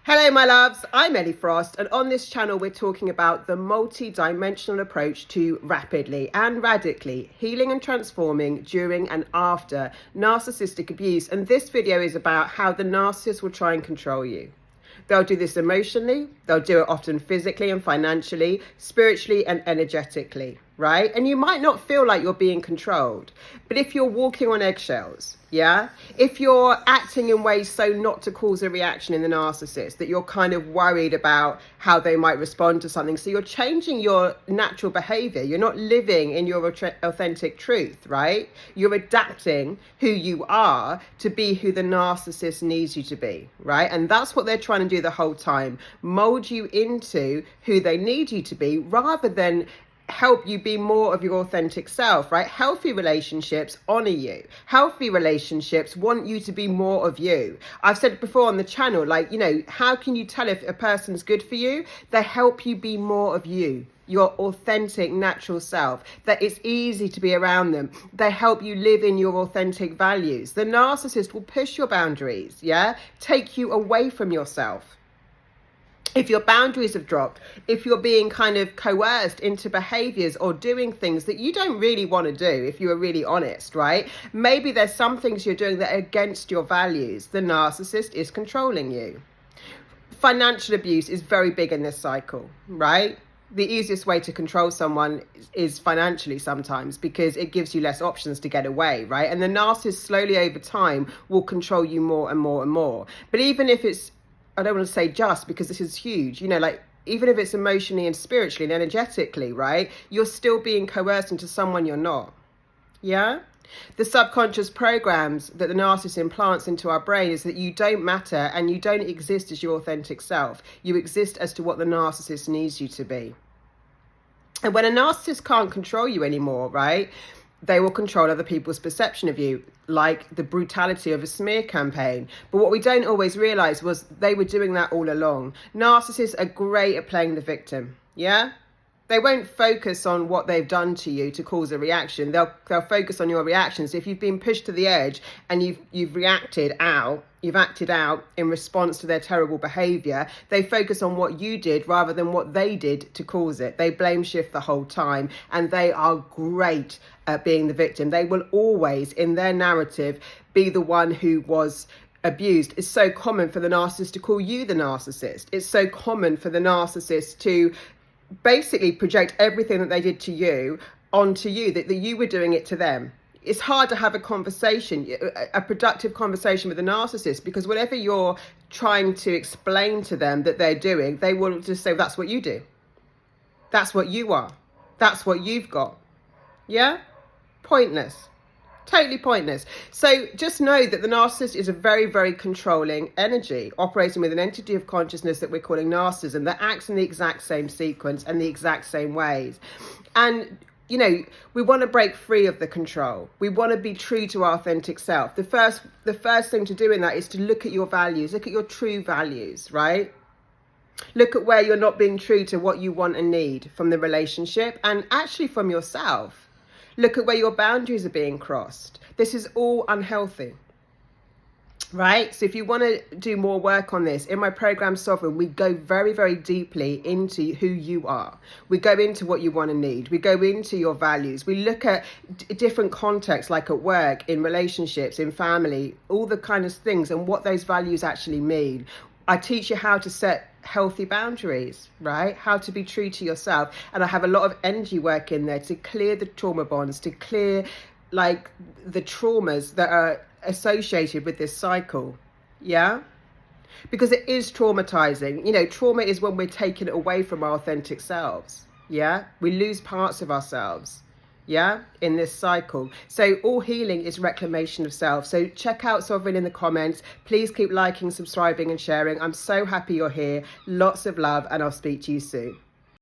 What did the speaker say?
Hello my loves, I'm Ellie Frost, and on this channel we're talking about the multi-dimensional approach to rapidly and radically healing and transforming during and after narcissistic abuse. And this video is about how the narcissist will try and control you. They'll do this emotionally, they'll do it often physically and financially, spiritually and energetically, right? And you might not feel like you're being controlled, but if you're walking on eggshells, yeah? If you're acting in ways so not to cause a reaction in the narcissist, that you're kind of worried about how they might respond to something, so you're changing your natural behavior, you're not living in your authentic truth, right? You're adapting who you are to be who the narcissist needs you to be, right? And that's what they're trying to do the whole time, mold you into who they need you to be, rather than help you be more of your authentic self, right? Healthy relationships honor you. Healthy relationships want you to be more of you. I've said it before on the channel, like, you know, how can you tell if a person's good for you? They help you be more of you, your authentic natural self, that it's easy to be around them. They help you live in your authentic values. The narcissist will push your boundaries, yeah? Take you away from yourself. If your boundaries have dropped, if you're being kind of coerced into behaviors or doing things that you don't really want to do, if you are really honest, right? Maybe there's some things you're doing that are against your values. The narcissist is controlling you. Financial abuse is very big in this cycle, right? The easiest way to control someone is financially sometimes, because it gives you less options to get away, right? And the narcissist slowly over time will control you more and more and more. But even if it's, I don't want to say just, because this is huge, you know, like even if it's emotionally and spiritually and energetically, right, you're still being coerced into someone you're not. Yeah. The subconscious programs that the narcissist implants into our brain is that you don't matter and you don't exist as your authentic self. You exist as to what the narcissist needs you to be. And when a narcissist can't control you anymore, right, they will control other people's perception of you, like the brutality of a smear campaign. But what we don't always realize was they were doing that all along. Narcissists are great at playing the victim, yeah? They won't focus on what they've done to you to cause a reaction. They'll focus on your reactions. If you've been pushed to the edge and you've reacted out, you've acted out in response to their terrible behavior, they focus on what you did rather than what they did to cause it. They blame shift the whole time, and they are great at being the victim. They will always, in their narrative, be the one who was abused. It's so common for the narcissist to call you the narcissist. It's so common for the narcissist to basically project everything that they did to you onto you, that you were doing it to them. It's hard to have a conversation, a productive conversation with a narcissist, because whatever you're trying to explain to them that they're doing, they will just say, that's what you do. That's what you are. That's what you've got. Yeah? Pointless. Totally pointless. So just know that the narcissist is a very, very controlling energy, operating with an entity of consciousness that we're calling narcissism, that acts in the exact same sequence and the exact same ways. And you know, we want to break free of the control. We want to be true to our authentic self. The first thing to do in that is to look at your values, look at your true values, right? Look at where you're not being true to what you want and need from the relationship, and actually from yourself. Look at where your boundaries are being crossed. This is all unhealthy, right? So if you want to do more work on this, in my program Sovereign, we go very, very deeply into who you are. We go into what you want and need. We go into your values. We look at different contexts, like at work, in relationships, in family, all the kind of things, and what those values actually mean. I teach you how to set healthy boundaries, right? How to be true to yourself. And I have a lot of energy work in there to clear the trauma bonds, to clear like the traumas that are associated with this cycle. Yeah? Because it is traumatizing. You know, trauma is when we're taken away from our authentic selves. Yeah? We lose parts of ourselves. Yeah, in this cycle. So all healing is reclamation of self. So check out Sovereign in the comments. Please keep liking, subscribing and sharing. I'm so happy you're here. Lots of love, and I'll speak to you soon.